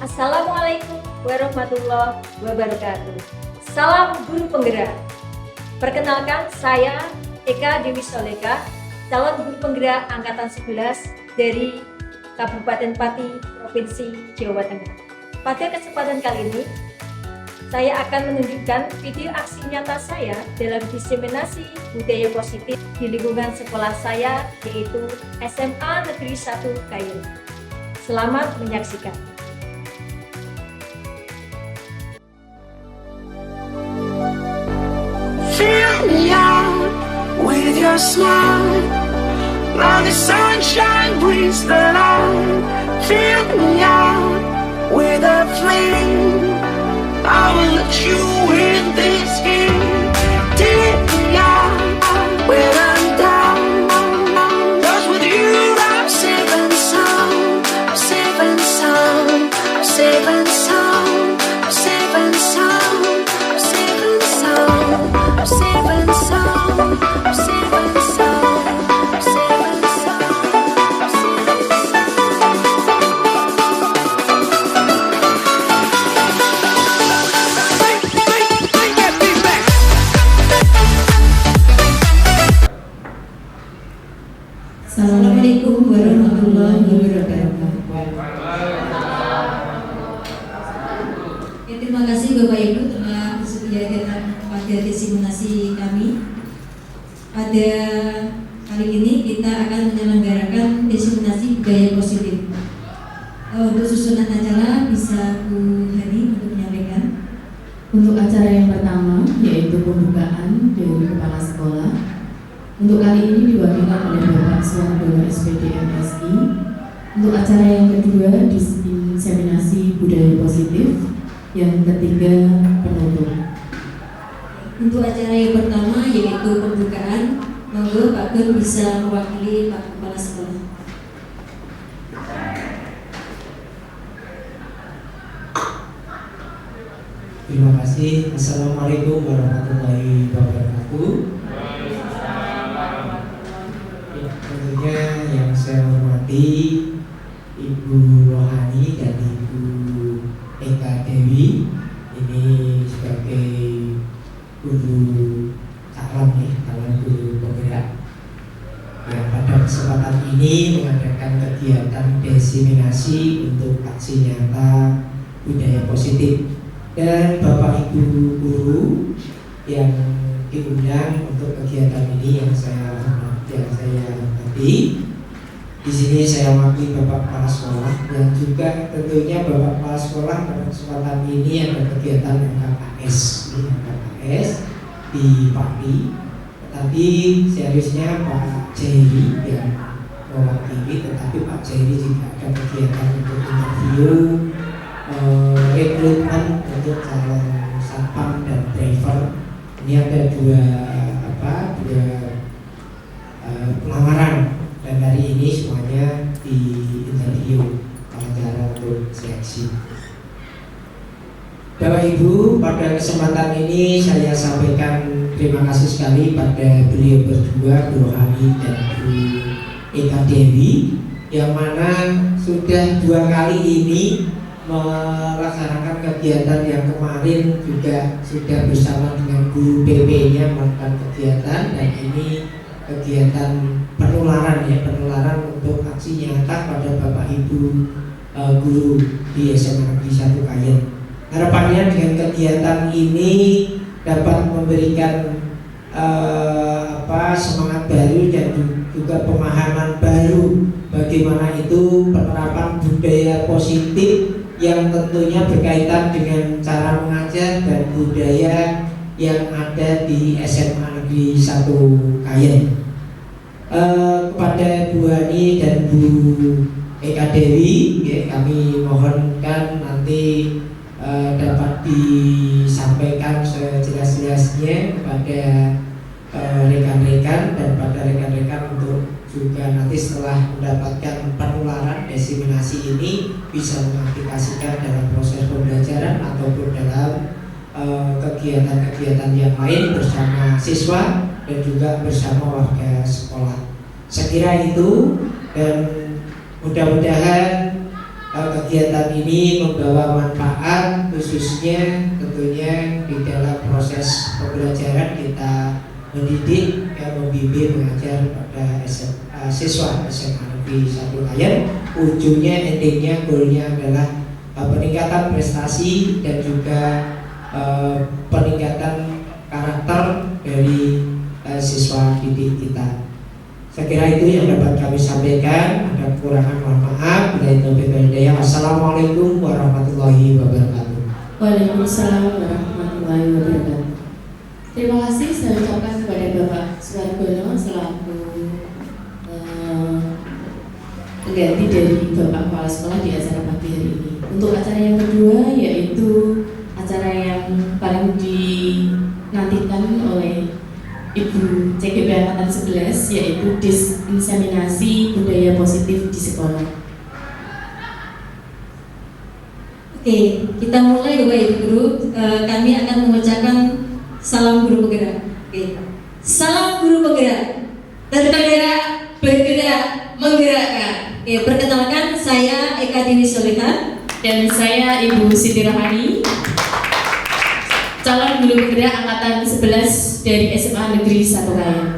Assalamualaikum warahmatullahi wabarakatuh. Salam guru penggerak. Perkenalkan, saya Eka Dewi Soleka, calon guru penggerak angkatan 11 dari Kabupaten Pati, Provinsi Jawa Tengah. Pada kesempatan kali ini, saya akan menunjukkan video aksi nyata saya dalam diseminasi budaya positif di lingkungan sekolah saya, yaitu SMA Negeri 1 Kayu. Selamat menyaksikan. Fill me out with your smile, like the sunshine brings the light. Fill me out with a flame, I will let you in this game. Take me out when I'm down, 'cause with you I'm safe and sound. I'm safe and sound, I'm safe and sound, I'm safe and sound, I'm safe and sound, I'm safe and sound, I'm safe and sound, I'm safe and sound, I'm safe and sound. Assalamualaikum warahmatullahi wabarakatuh. Ya, terima kasih Bapak Ibu telah bersedia datang pada diseminasi kami. Pada kali ini kita akan menyelenggarakan diseminasi budaya positif. Untuk susunan acara bisa Bu Hani untuk menyampaikan. Untuk acara yang pertama yaitu pembukaan dari kepala sekolah. Untuk kali ini diwakilkan oleh Bapak Suwandono SPD MSI. Untuk acara yang kedua diseminasi budaya positif. Yang ketiga penutup. Untuk acara yang pertama yaitu pembukaan, monggo Pak Gun bisa mewakili Pak Kepala Sekolah. Terima kasih. Assalamualaikum warahmatullahi wabarakatuh. Ya, tentunya yang saya hormati Ibu Rohani dan Ibu Eka Dewi, ini sebagai guru calon guru penggerak yang pada kesempatan ini mengadakan kegiatan diseminasi untuk aksi nyata budaya positif. Dan Bapak Ibu guru yang diundang untuk kegiatan ini yang saya hormati. Di sini saya mewakili Bapak Kepala Sekolah dan juga tentunya Bapak Kepala Sekolah pada kesempatan ini ada kegiatan MKKS di Pati. Tetapi seriusnya Pak Jerry yang mewakili, tetapi Pak Jerry juga ada kegiatan untuk interview rekrutmen untuk calon satpam dan driver. Ini ada dua pelamaran dan hari ini semuanya di interview wawancara untuk seleksi. Bapak Ibu, pada kesempatan ini saya sampaikan terima kasih sekali pada beliau berdua, Bu Rohani dan Bu Eka Dewi, yang mana sudah 2 kali ini melaksanakan kegiatan yang kemarin juga sudah bersama dengan guru PP-nya melakukan kegiatan, dan ini kegiatan penularan untuk aksi nyata pada Bapak Ibu guru di SMA Negeri 1 Kayen. Harapannya dengan kegiatan ini dapat memberikan semangat baru dan juga pemahaman baru bagaimana itu penerapan budaya positif yang tentunya berkaitan dengan cara mengajar dan budaya yang ada di SMA Negeri 1 Kayen. Kepada Bu Hani dan Bu Eka Dewi, kami mohonkan nanti dapat disampaikan sejelas-jelasnya kepada rekan-rekan dan pada rekan-rekan untuk juga nanti setelah mendapatkan penularan diseminasi ini bisa mengaplikasikan dalam proses pembelajaran ataupun dalam kegiatan-kegiatan yang lain bersama siswa dan juga bersama warga sekolah. Saya kira itu, dan mudah-mudahan kegiatan ini membawa manfaat, khususnya tentunya di dalam proses pembelajaran kita mendidik, membimbing, mengajar pada siswa SMA Negeri 1 Kayen. Ujungnya, endingnya, goalnya adalah peningkatan prestasi dan juga peningkatan karakter dari siswa didik kita. Saya kira itu yang dapat kami sampaikan. Ada kekurangan, mohon maaf. Bila itu hidayah. Wassalamualaikum warahmatullahi wabarakatuh. Waalaikumsalam warahmatullahi wabarakatuh. Terima kasih saya ucapkan kepada Bapak Suwargono selaku pengganti dari Bapak Kepala Sekolah di acara pagi hari ini. Untuk acara yang kedua, yaitu acara yang paling dinantikan oleh Ibu CGP Angkatan 11, yaitu disinseminasi budaya positif di sekolah. Oke, kita mulai Bapak Ibu Guru. Kami akan mengucapkan salam guru penggerak. Oke. Salam guru penggerak. Tergerak, bergerak, menggerakkan. Oke, perkenalkan saya Eka Dewi Soleha Dan saya Ibu Siti Rahani, calon guru penggerak Angkatan 11 dari SMA Negeri 1 Kayen.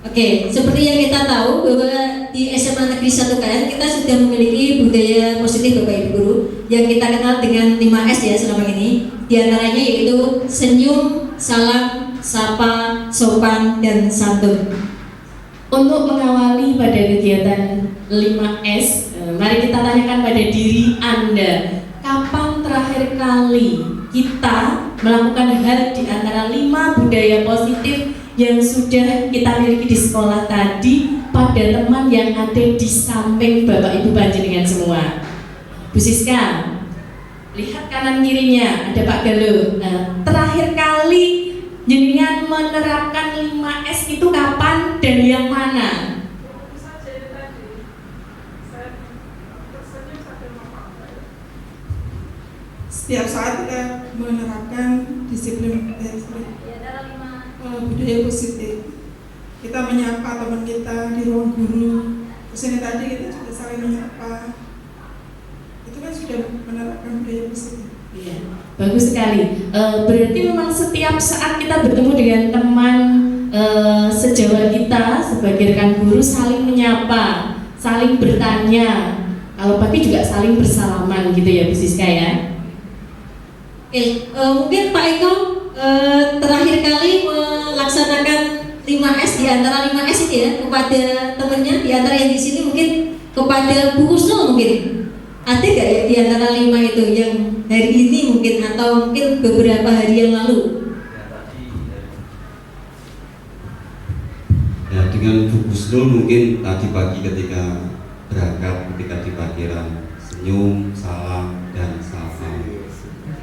Oke, seperti yang kita tahu bahwa di SMA Negeri 1 Kayen kita sudah memiliki budaya positif Bapak Ibu Guru yang kita kenal dengan 5S ya selama ini. Di antaranya yaitu senyum, salam, sapa, sopan, dan santun. Untuk mengawali pada kegiatan 5S, mari kita tanyakan pada diri Anda, kapan terakhir kali kita melakukan hal di antara 5 budaya positif yang sudah kita miliki di sekolah tadi pada teman yang ada di samping Bapak Ibu panjenengan semua. Bu Siska, lihat kanan kirinya ada Pak Galuh. Nah, terakhir kali jenengan menerapkan 5S itu kapan dan yang mana? Setiap saat kita menerapkan disiplin budaya positif. Kita menyapa teman kita di ruang guru. Terus ini tadi kita juga saling menyapa. Itu kan sudah menerapkan budaya positif. Iya, bagus sekali. Berarti memang setiap saat kita bertemu dengan teman sejawat kita sebagai rekan guru saling menyapa, saling bertanya. Kalau pagi juga saling bersalaman gitu ya Bu Siska ya. Oke, mungkin Pak Eko terakhir kali melaksanakan 5S di antara 5S itu ya kepada temannya, di antara yang di sini mungkin kepada Bu Kusnul mungkin. Ada nggak ya di antara 5 itu yang hari ini mungkin atau mungkin beberapa hari yang lalu? Ya, dengan Bu Kusnul mungkin tadi pagi ketika berangkat, ketika di parkiran, senyum, salam, dan sapa.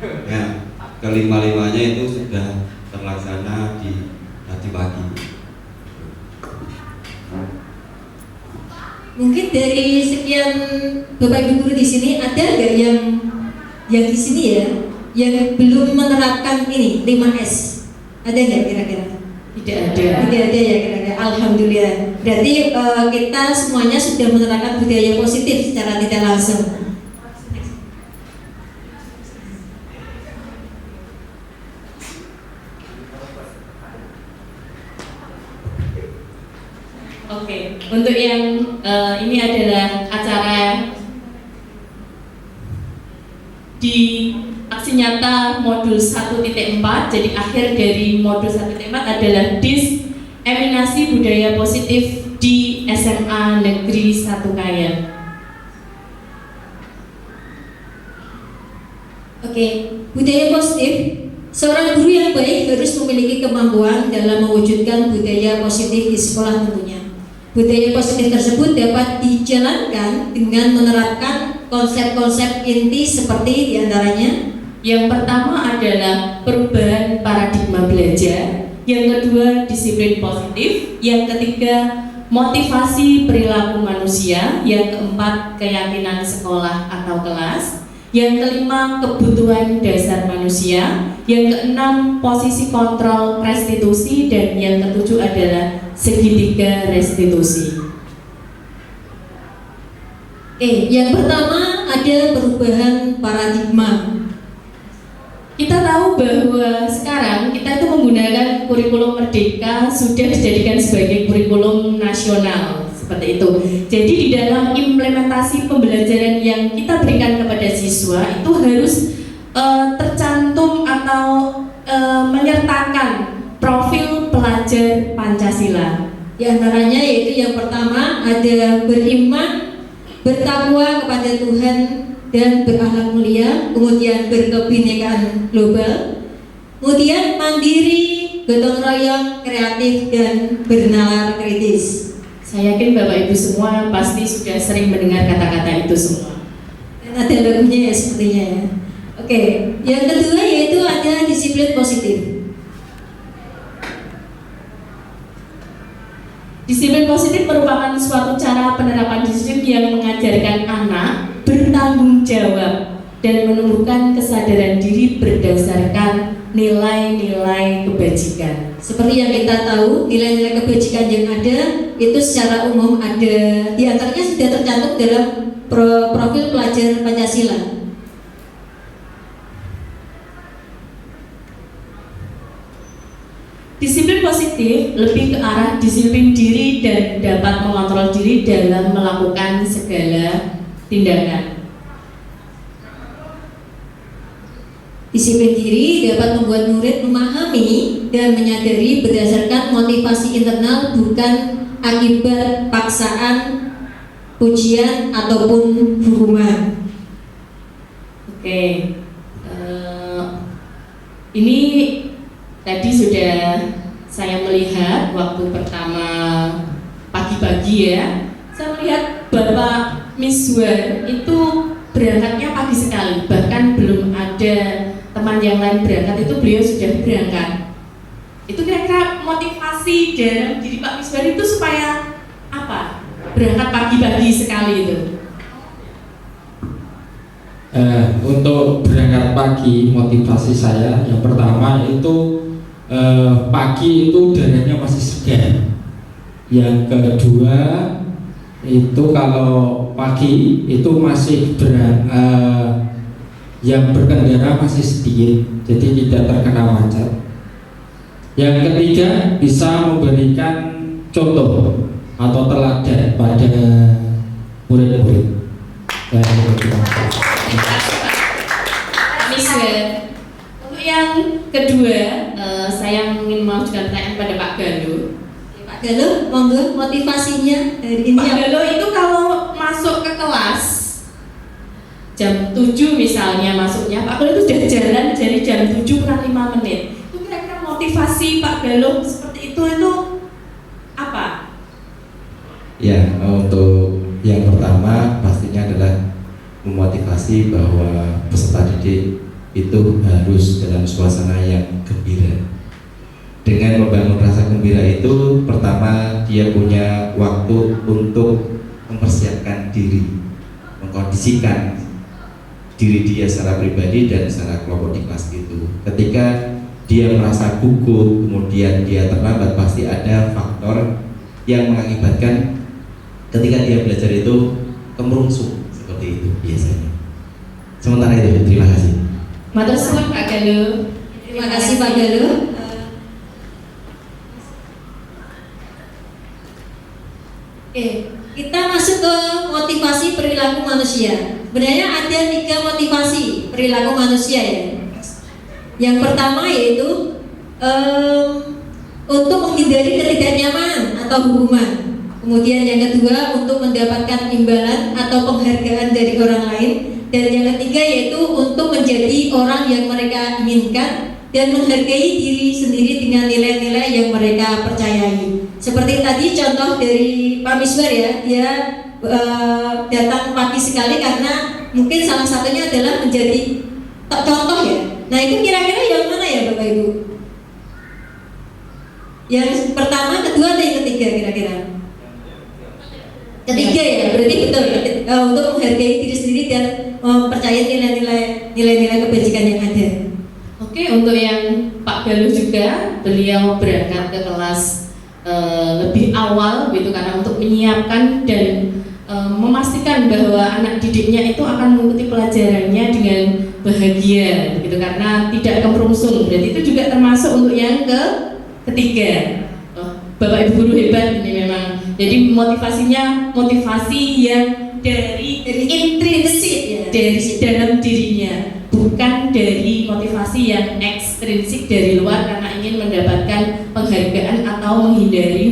Ya, kelima-limanya itu sudah terlaksana di tadi pagi. Mungkin dari sekian Bapak Ibu guru di sini ada nggak yang di sini ya yang belum menerapkan ini 5S? Ada nggak kira-kira? Tidak ada. Tidak ada ya kira-kira. Alhamdulillah. Berarti kita semuanya sudah menerapkan budaya positif secara tidak langsung. Oke, untuk yang ini adalah acara di aksi nyata modul 1.4. Jadi akhir dari modul 1.4 adalah diseminasi budaya positif di SMA Negeri 1 Kayen. Oke, budaya positif. Seorang guru yang baik harus memiliki kemampuan dalam mewujudkan budaya positif di sekolah tentunya. Budaya positif tersebut dapat dijalankan dengan menerapkan konsep-konsep inti seperti diantaranya. Yang pertama adalah perubahan paradigma belajar, yang kedua disiplin positif, yang ketiga motivasi perilaku manusia, yang keempat keyakinan sekolah atau kelas, yang kelima kebutuhan dasar manusia, yang keenam posisi kontrol restitusi, dan yang ketujuh adalah segitiga restitusi. Oke, yang pertama ada perubahan paradigma. Kita tahu bahwa sekarang kita itu menggunakan kurikulum Merdeka sudah dijadikan sebagai kurikulum nasional seperti itu. Jadi di dalam implementasi pembelajaran yang kita berikan kepada siswa itu harus tercantum atau menyertakan profil pelajar Pancasila. Di antaranya yaitu yang pertama ada beriman, bertakwa kepada Tuhan dan berakhlak mulia, kemudian berkebinekaan global, kemudian mandiri, gotong royong, kreatif dan bernalar kritis. Saya yakin Bapak Ibu semua pasti sudah sering mendengar kata-kata itu semua. Dan ada lagunya ya sepertinya ya. Oke, yang kedua yaitu ada disiplin positif. Disiplin positif merupakan suatu cara penerapan disiplin yang mengajarkan anak bertanggung jawab dan menumbuhkan kesadaran diri berdasarkan nilai-nilai kebajikan. Seperti yang kita tahu, nilai-nilai kebajikan yang ada itu secara umum ada, di antaranya sudah tercantum dalam profil pelajar Pancasila. Disiplin positif lebih ke arah disiplin diri dan dapat mengontrol diri dalam melakukan segala tindakan. Disiplin diri dapat membuat murid memahami dan menyadari berdasarkan motivasi internal, bukan akibat paksaan, pujian ataupun hukuman. Oke, ini tadi sudah saya melihat waktu pertama pagi-pagi ya, saya melihat Bapak Miswar itu berangkatnya pagi sekali, bahkan belum ada teman yang lain berangkat itu beliau sudah berangkat. Itu kira-kira motivasi dalam diri Pak Miswar itu supaya apa? Berangkat pagi-pagi sekali itu. Untuk berangkat pagi, motivasi saya yang pertama itu pagi itu udaranya masih segar. Yang kedua itu kalau pagi itu masih yang berkendara masih sedikit, jadi tidak terkena macet. Yang ketiga bisa memberikan contoh atau teladan pada murid-murid. Untuk yang kedua, saya ingin mengajukan pertanyaan pada Pak Galuh. Pak Galuh, monggo motivasinya dari ini. Pak Galuh itu kalau masuk ke kelas jam 7 misalnya masuknya, Pak Galuh itu sudah jalan dari jam 7 kurang 5 menit. Itu kira-kira motivasi Pak Galuh seperti itu apa? Ya, untuk yang pertama pastinya adalah memotivasi bahwa peserta didik itu harus dalam suasana yang gembira. Dengan membangun rasa gembira itu, pertama dia punya waktu untuk mempersiapkan diri, mengkondisikan diri dia secara pribadi dan secara kelompok di kelas itu. Ketika dia merasa gugup, kemudian dia terlambat, pasti ada faktor yang mengakibatkan ketika dia belajar itu kemerungsung. Seperti itu biasanya. Sementara itu, terima kasih. Matur suwun Pak Galuh. Terima kasih Pak Galuh. Kita masuk ke motivasi perilaku manusia. Sebenarnya ada 3 motivasi perilaku manusia ya. Yang pertama yaitu untuk menghindari ketidaknyamanan atau hukuman. Kemudian yang kedua untuk mendapatkan imbalan atau penghargaan dari orang lain. Dan yang ketiga yaitu untuk menjadi orang yang mereka inginkan dan menghargai diri sendiri dengan nilai-nilai yang mereka percayai. Seperti tadi contoh dari Pak Miswar ya, dia datang pagi sekali karena mungkin salah satunya adalah menjadi contoh ya. Nah itu kira-kira yang mana ya Bapak Ibu? Yang pertama, kedua, atau yang ketiga kira-kira? Ketiga ya, berarti betul untuk menghargai diri sendiri dan mempercayai nilai-nilai kebajikan yang ada. Oke, untuk yang Pak Galuh juga, beliau berangkat ke kelas lebih awal gitu karena untuk menyiapkan dan memastikan bahwa anak didiknya itu akan mengikuti pelajarannya dengan bahagia gitu, karena tidak kemerungsung. Berarti itu juga termasuk untuk yang ketiga. Bapak Ibu guru hebat ini memang. Jadi motivasinya motivasi yang dari intrinsik ya, dari dalam dirinya, bukan dari motivasi yang ekstrinsik dari luar karena ingin mendapatkan penghargaan atau menghindari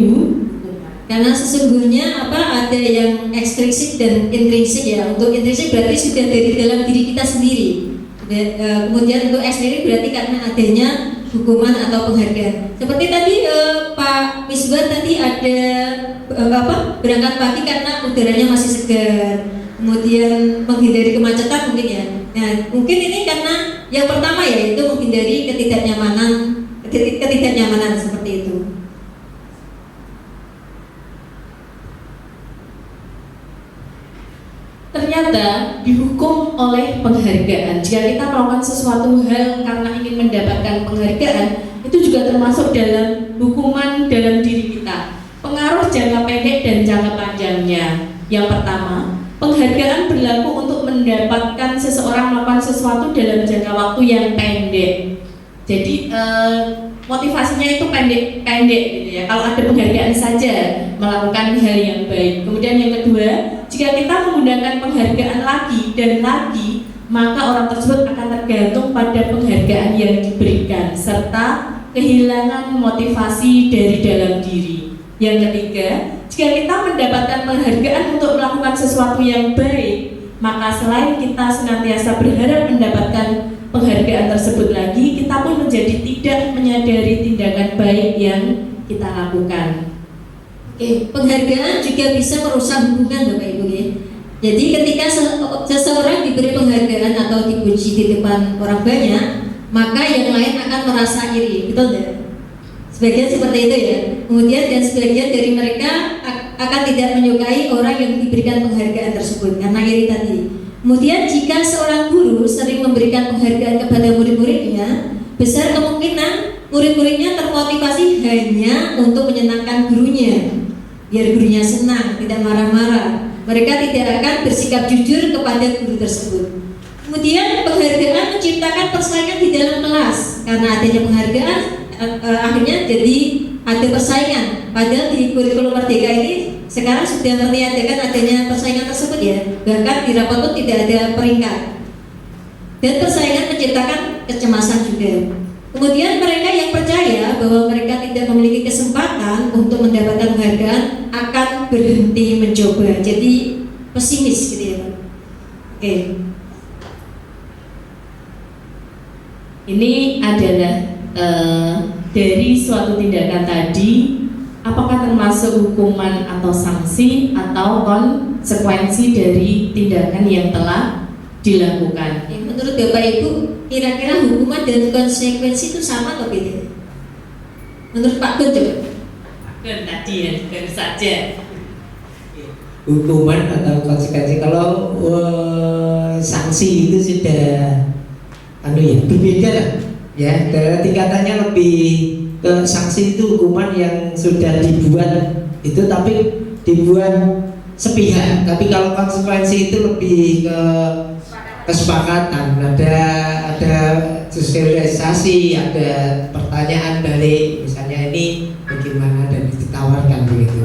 Karena sesungguhnya ada yang ekstrinsik dan intrinsik ya. Untuk intrinsik berarti sudah dari dalam diri kita sendiri. Kemudian untuk ekstrinsik berarti karena adanya hukuman atau penghargaan. Seperti tadi Pak Misbah tadi ada berangkat pagi karena udaranya masih segar. Kemudian menghindari kemacetan mungkin ya. Nah, mungkin ini karena yang pertama ya, itu menghindari ketidaknyamanan seperti itu. Ternyata dihukum oleh penghargaan. Jika kita melakukan sesuatu hal karena ingin mendapatkan penghargaan, itu juga termasuk dalam hukuman dalam diri kita. Pengaruh jangka pendek dan jangka panjangnya. Yang pertama, penghargaan berlaku untuk mendapatkan seseorang melakukan sesuatu dalam jangka waktu yang pendek. Jadi motivasinya itu pendek gitu ya. Kalau ada penghargaan saja melakukan hal yang baik. Kemudian yang kedua, jika kita menggunakan penghargaan lagi dan lagi, maka orang tersebut akan tergantung pada penghargaan yang diberikan serta kehilangan motivasi dari dalam diri. Yang ketiga, jika kita mendapatkan penghargaan untuk melakukan sesuatu yang baik, maka selain kita senantiasa berharap mendapatkan penghargaan tersebut lagi, kita pun menjadi tidak menyadari tindakan baik yang kita lakukan. Oke, penghargaan juga bisa merusak hubungan Bapak Ibu ya. Jadi ketika seseorang diberi penghargaan atau dipuji di depan orang banyak, maka yang lain akan merasa iri, betul tidak? Sebagian seperti itu ya. Kemudian dan sebagian dari mereka akan tidak menyukai orang yang diberikan penghargaan tersebut karena iri tadi. Kemudian jika seorang guru sering memberikan penghargaan kepada murid-muridnya, besar kemungkinan murid-muridnya termotivasi hanya untuk menyenangkan gurunya, biar gurunya senang, tidak marah-marah. Mereka tidak akan bersikap jujur kepada guru tersebut. Kemudian penghargaan menciptakan persaingan di dalam kelas. Karena adanya penghargaan, akhirnya jadi ada persaingan. Padahal di kurikulum Merdeka ini sekarang sudah meniadakan adanya persaingan tersebut ya. Bahkan di rapat pun tidak ada peringkat. Dan persaingan menciptakan kecemasan juga. Kemudian mereka yang percaya bahwa mereka tidak memiliki kesempatan untuk mendapatkan penghargaan akan berhenti mencoba. Jadi pesimis gitu ya. Oke. Ini adalah dari suatu tindakan tadi, apakah termasuk hukuman atau sanksi atau konsekuensi dari tindakan yang telah dilakukan. Menurut Bapak Ibu, kira-kira hukuman dan konsekuensi itu sama atau beda? Menurut Pak Gun coba. Pak Gun tadi ya, baru saja. Hukuman atau konsekuensi, kalau sanksi itu sudah berbeda lah. Ya, tingkatannya lebih ke sanksi itu hukuman yang sudah dibuat itu tapi dibuat sepihak. Tapi kalau konsekuensi itu lebih ke kesepakatan, ada sosialisasi, ada pertanyaan balik, misalnya ini bagaimana dan ditawarkan begitu.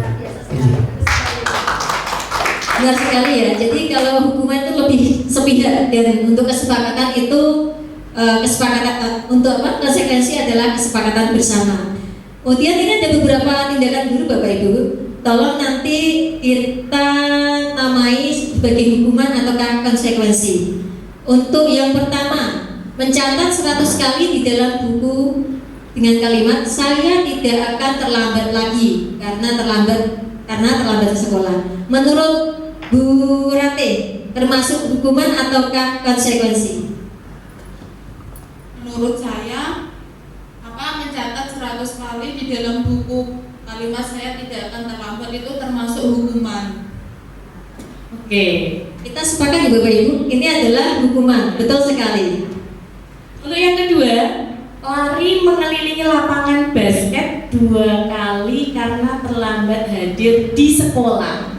Benar sekali ya. Jadi kalau hukuman itu lebih sepihak dan untuk kesepakatan itu kesepakatan untuk konsekuensi adalah kesepakatan bersama. Kemudian ini ada beberapa tindakan guru Bapak Ibu. Tolong nanti kita namai sebagai hukuman ataukah konsekuensi. Untuk yang pertama, mencatat 100 kali di dalam buku dengan kalimat saya tidak akan terlambat lagi karena terlambat ke sekolah. Menurut Bu Rate, termasuk hukuman ataukah konsekuensi? Menurut saya, mencatat 100 kali di dalam buku kalimat saya tidak akan terlambat itu termasuk hukuman. Oke. Kita sepakat ya Bapak Ibu, ini adalah hukuman, betul sekali. Untuk yang kedua, lari mengelilingi lapangan basket 2 kali karena terlambat hadir di sekolah.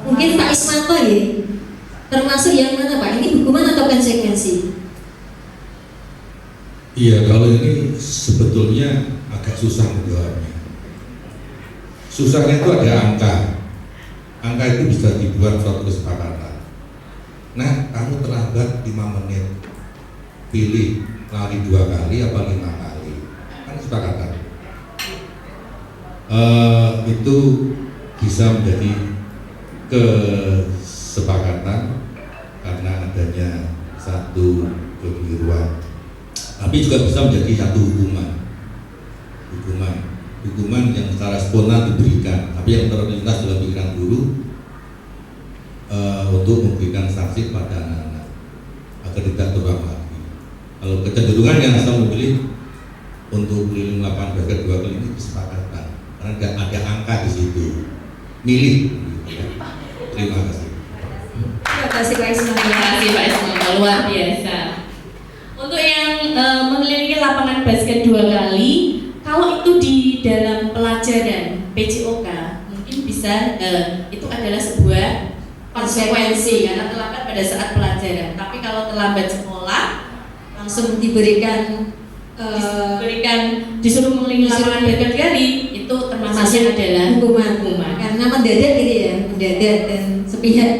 Mungkin Pak Ismanto ya, termasuk yang mana Pak? Ini hukuman atau konsekuensi? Iya, kalau ini sebetulnya agak susah menjawabnya. Susahnya itu ada angka. Angka itu bisa dibuat suatu kesepakatan. Nah, kamu terlambat 5 menit. Pilih lari 2 kali apa 5 kali. Kan kesepakatan. Itu bisa menjadi kesepakatan karena adanya satu kekeliruan. Tapi juga bisa menjadi satu hukuman yang secara spontan diberikan, tapi yang terlintas dalam pikiran guru untuk memberikan sanksi pada anak-anak agar tidak terulang lagi. Kalau kecenderungan yang saya memilih untuk keliling lapangan basket 2 kali ini kesepakatan, karena tidak ada angka di situ. Milih. Terima kasih. Terima kasih Pak Ismanto. Terima kasih Pak Ismanto, luar biasa. Untuk yang mengelilingi lapangan basket 2 kali, kalau itu di dalam pelajaran PJOK mungkin bisa itu adalah sebuah konsekuensi karena terlambat pada saat pelajaran. Tapi kalau terlambat sekolah langsung diberikan disuruh mengelilingi lapangan basket 2 kali, itu termasuk adalah hukuman. Karena mendadak gitu ya, mendadak dan sepihak.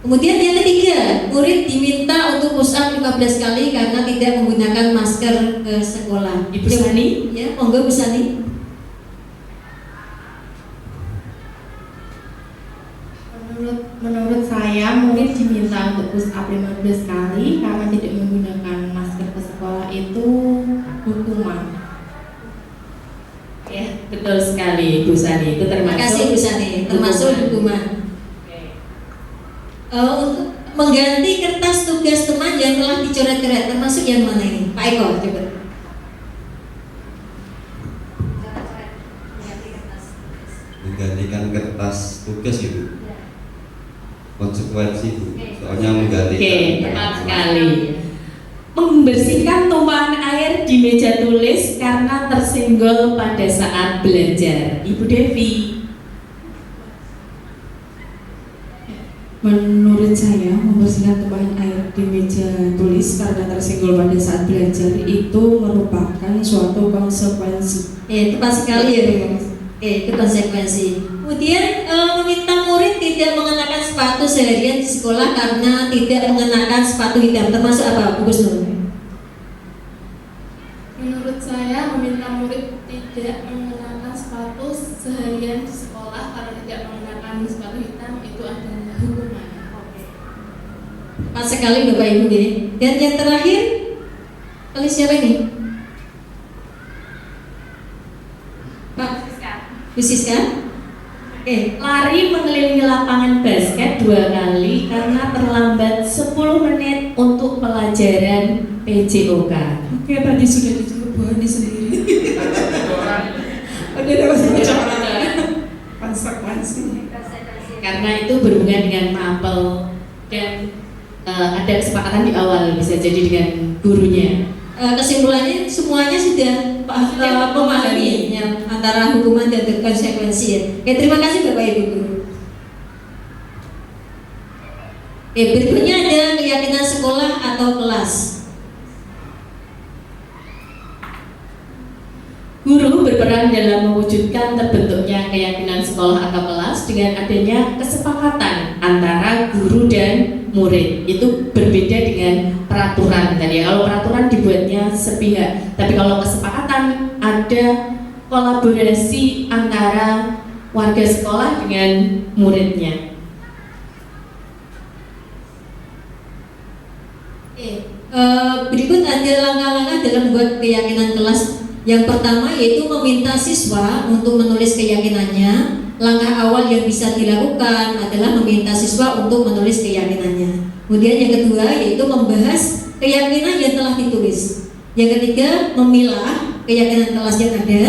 Kemudian yang ketiga, murid diminta untuk push up 15 kali karena tidak menggunakan masker ke sekolah. Ibu Sani? Ya, monggo Bu Sani. Menurut saya murid diminta untuk push up 15 kali karena tidak menggunakan masker ke sekolah itu hukuman. Ya, betul sekali Bu Sani. Itu termasuk. Terima kasih Bu Sani, termasuk hukuman. Untuk mengganti kertas tugas teman yang telah dicoret-coret termasuk yang mana ini? Pak Eko, coba. Menggantikan kertas tugas itu konsekuensi Bu. Soalnya menggantikan. Oke, tepat sekali. Membersihkan tumpahan air di meja tulis karena tersenggol pada saat belajar. Ibu Devi. Menurut saya, membersihkan tumpahan air di meja tulis karena tersenggol pada saat belajar itu merupakan suatu konsekuensi. Tepat sekali ya Bu. Itu konsekuensi. Kemudian meminta murid tidak mengenakan sepatu seharian di sekolah karena tidak mengenakan sepatu hitam. Termasuk apa Bu Gusnur? Menurut saya meminta murid tidak mengenakan sepatu seharian di sekolah karena tidak mengenakan sepatu hitam itu adalah hukuman. Pas sekali Bapak Ibu ya. Dan yang terakhir, oleh siapa ini? Pak Bu Siska. Lari mengelilingi lapangan basket 2 kali karena terlambat 10 menit untuk pelajaran PJOK. Oke, tadi sudah dijawab Bu Hani sendiri. Udah dapat konsekuensi. Karena itu berhubungan dengan mapel dan ada kesepakatan di awal bisa jadi dengan gurunya. Kesimpulannya semuanya sudah memahami ya, antara hukuman dan konsekuensi ya. Terima kasih Bapak Ibu Guru. Berikutnya ada keyakinan sekolah atau kelas. Guru berperan dalam mewujudkan terbentuknya keyakinan sekolah atau kelas dengan adanya kesepakatan antara guru dan murid. Itu berbeda dengan peraturan tadi. Kalau peraturan dibuatnya sepihak, tapi kalau kesepakatan ada kolaborasi antara warga sekolah dengan muridnya. Berikut ada langkah-langkah dalam membuat keyakinan kelas. Yang pertama yaitu meminta siswa untuk menulis keyakinannya. Langkah awal yang bisa dilakukan adalah meminta siswa untuk menulis keyakinannya. Kemudian yang kedua yaitu membahas keyakinan yang telah ditulis. Yang ketiga memilah keyakinan kelas yang ada.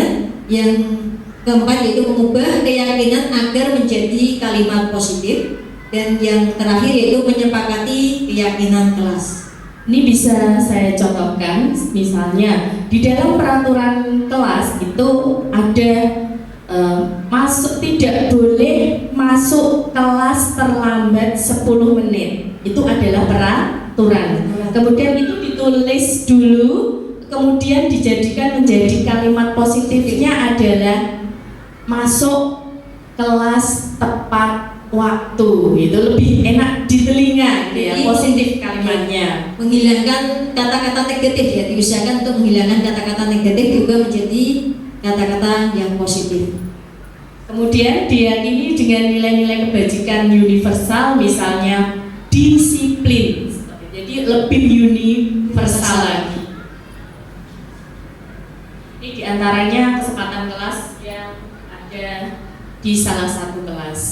Yang keempat yaitu mengubah keyakinan agar menjadi kalimat positif. Dan yang terakhir yaitu menyepakati keyakinan kelas. Ini bisa saya contohkan, misalnya di dalam peraturan kelas itu ada tidak boleh masuk kelas terlambat 10 menit. Itu adalah peraturan. Kemudian itu ditulis dulu, kemudian dijadikan menjadi kalimat positifnya adalah masuk kelas tepat waktu. Itu lebih enak di telinga, ya, positif kalimatnya. Menghilangkan kata-kata negatif ya, diusahakan untuk menghilangkan kata-kata negatif juga menjadi kata-kata yang positif. Kemudian diyakini dengan nilai-nilai kebajikan universal, misalnya disiplin. Jadi lebih universal lagi. Ini diantaranya kesempatan kelas yang ada di salah satu kelas.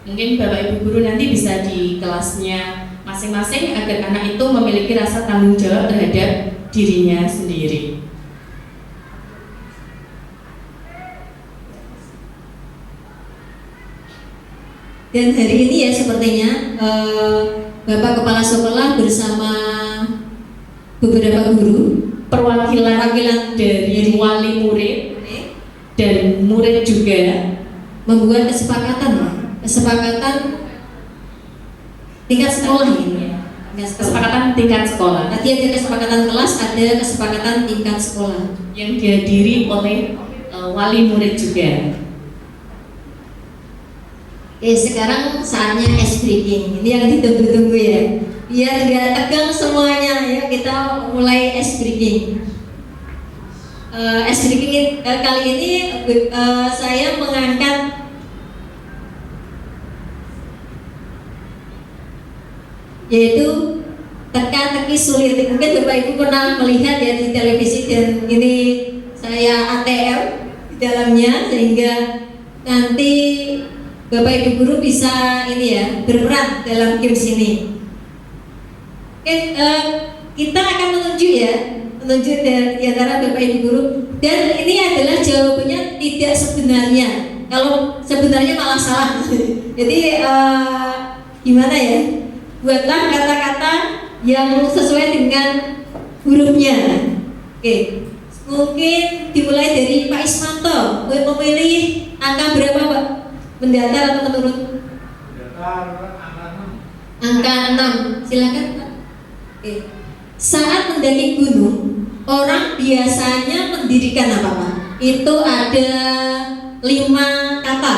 Mungkin Bapak Ibu Guru nanti bisa di kelasnya masing-masing agar anak itu memiliki rasa tanggung jawab terhadap dirinya sendiri. Dan hari ini ya sepertinya Bapak Kepala Sekolah bersama beberapa guru perwakilan dari wali murid dan murid juga membuat kesepakatan tingkat sekolah ini. Kesepakatan tingkat sekolah. Tadi ada kesepakatan kelas, ada kesepakatan tingkat sekolah yang dihadiri oleh wali murid juga. Oke, sekarang saatnya ice breaking. Ini yang ditunggu-tunggu ya. Biar nggak tegang semuanya ya, kita mulai ice breaking. Ice breaking kali ini saya mengangkat yaitu teka-teki sulit. Mungkin Bapak Ibu pernah melihat ya di televisi, dan ini saya ATM di dalamnya, sehingga nanti Bapak Ibu Guru bisa ini ya, berperan dalam games ini. Oke, kita akan menunjuk di antara Bapak Ibu Guru, dan ini adalah jawabannya tidak sebenarnya. Kalau sebenarnya malah salah. Jadi gimana ya? Buatlah kata-kata yang sesuai dengan hurufnya. Oke, mungkin dimulai dari Pak Ismanto. Memilih angka berapa, Pak? Mendatar atau menurun? Angka 6. Silakan, Pak. Oke. Saat mendaki gunung, orang biasanya mendirikan apa, Pak? Itu ada 5 kata.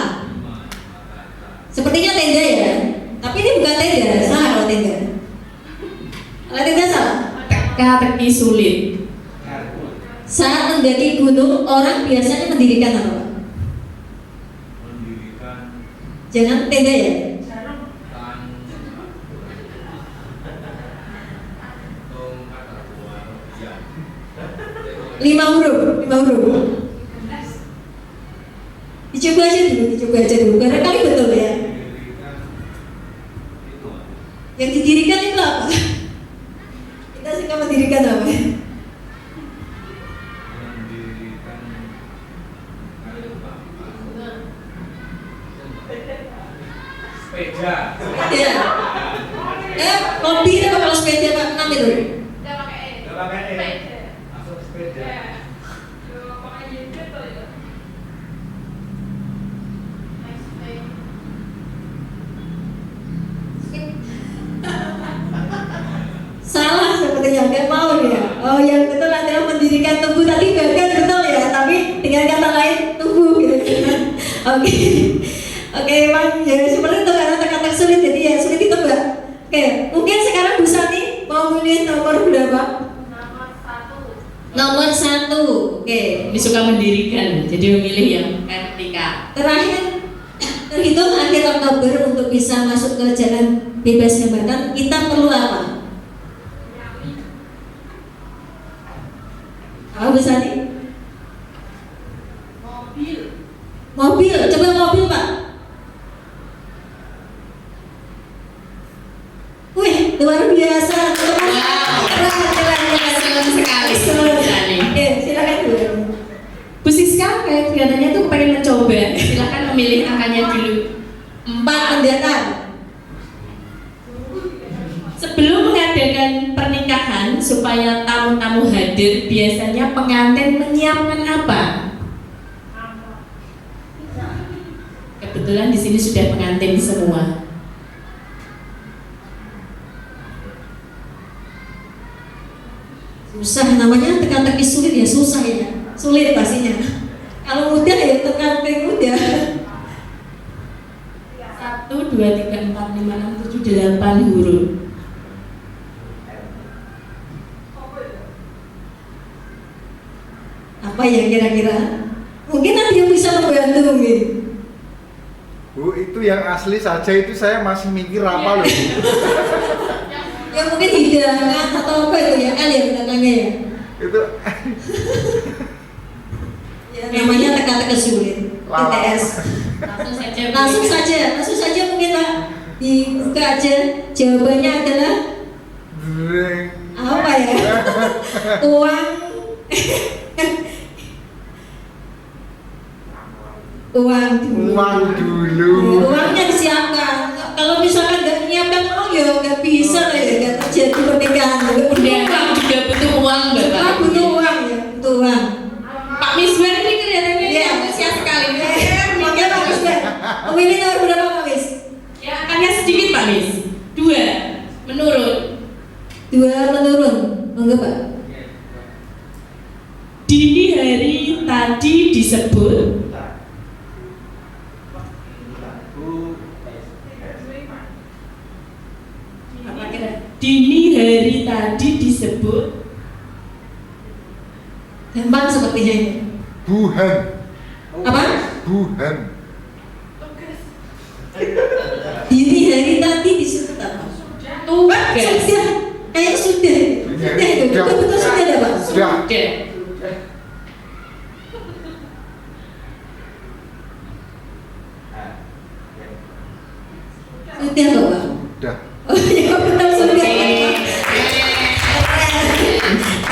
Sepertinya tenda ya. Tapi ini bukan tenda, salah kalau tenda. Kalau tenda salah. Teka-teki sulit. Saat mendaki gunung, orang biasanya mendirikan apa, Pak? Jangan tenda ya. 5 huruf. Dicoba aja dulu. Barangkali betul ya. Yang didirikan itu apa? Kita suka mendirikan apa? Sepeda. Mobil apa kalau sepeda, Pak? 6 itu. Enggak pakai E. Langsung sepeda. Salah sepertinya, nggak mau ya. Oh, yang betul adalah mendirikan tubuh. Tadi gagal betul ya, tapi dengan kata lain tubuh gitu kan. Oke, Bang. Ya seperti itu, karena teka-teki sulit, jadi ya sulit ditebak. Oke, mungkin sekarang Bu Sani mau milih nomor berapa? Nomor 1. Oke. Ini suka mendirikan, jadi memilih yang vertikal. Terakhir, terhitung akhir Oktober untuk bisa masuk ke jalan bebas hambatan, kita perlu apa? Apa Bu Sani? Mobil, coba mobil, Pak. Wih, luar biasa. Keren sekali. Oke, silakan Bu. Bu Siska kayak kelihatannya tuh pengen mencoba. Silakan memilih angkanya dulu. 4 pendataan. Sebelum mengadakan pernikahan supaya tamu-tamu hadir, biasanya pengantin menyiapkan apa? kebetulan di sini sudah pengantin semua. Susah namanya teka-teki sulit ya, susah ya. Sulit pastinya. Kalau mudah ya teka-teki mudah. 1, 2, 3, 4, 5, 6, 7, 8 huruf. Apa ya kira-kira? Mungkin ada yang bisa membantu mungkin. Bu, itu yang asli saja itu saya masih mikir apa loh. Ya mungkin hidangan atau apa itu ya kan ya belakangnya ya. Itu Ya, namanya teka-teki sulit. TTS. Langsung saja mungkin Pak. Dibuka aja. Jawabannya adalah apa ya? Uang. Uang dulu. Uangnya disiapkan. Kalau misalkan nggak menyiapkan uang ya nggak bisa lah ya, nggak terjadi pernikahan. Uang juga butuh uang, Bapak. Butuh uang ya, butuh uang. Pak Misbar ini kelihatannya ya antusias sekali. Oke Pak Misbar. Ini nomor berapa Pak Mis? Ya akannya sedikit Pak Mis. 2 menurun. 2 menurun. Monggo Pak. Dini hari tadi disebut. Dini hari tadi disebut. Gampang sepertinya ini. Buhan. Apa? Buhan. Dini hari tadi disebut apa? Tugas. Sudah. Kayak sudah. Sudah itu. Betul-betul sudah ya Pak? Sudah. Sudah loh Pak. Sudah. Oh ya betul sudah.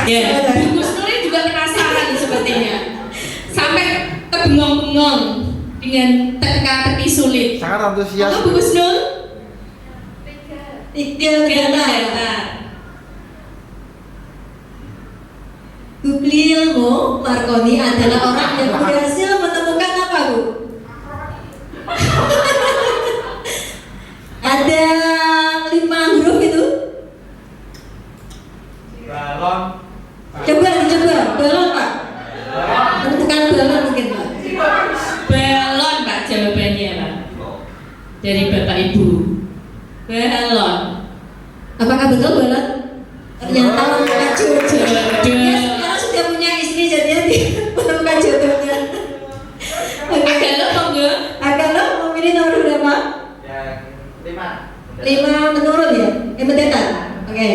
Ya, Bu Gusnuri juga penasaran sepertinya. Sampai terbengong-bengong dengan teka-teki sulit. Sangat antusias. Bu Gusnur? 3 data. Guglielmo Marconi adalah orang yang berhasil menemukan apa Bu? Ada 5 huruf itu. Balon. Coba dicoba, balon Pak. Bukan balon mungkin Pak. Balon Pak jawabannya Pak. Dari Bapak Ibu. Balon. Apakah betul balon? Ternyata menemukan jodoh. Dia sekarang sudah punya istri jadi dia menemukan jodohnya. Agak lo monggo. Agak lo memilih nomor berapa? Yang 5. 5 menurun ya? Yang mendekat? Oke.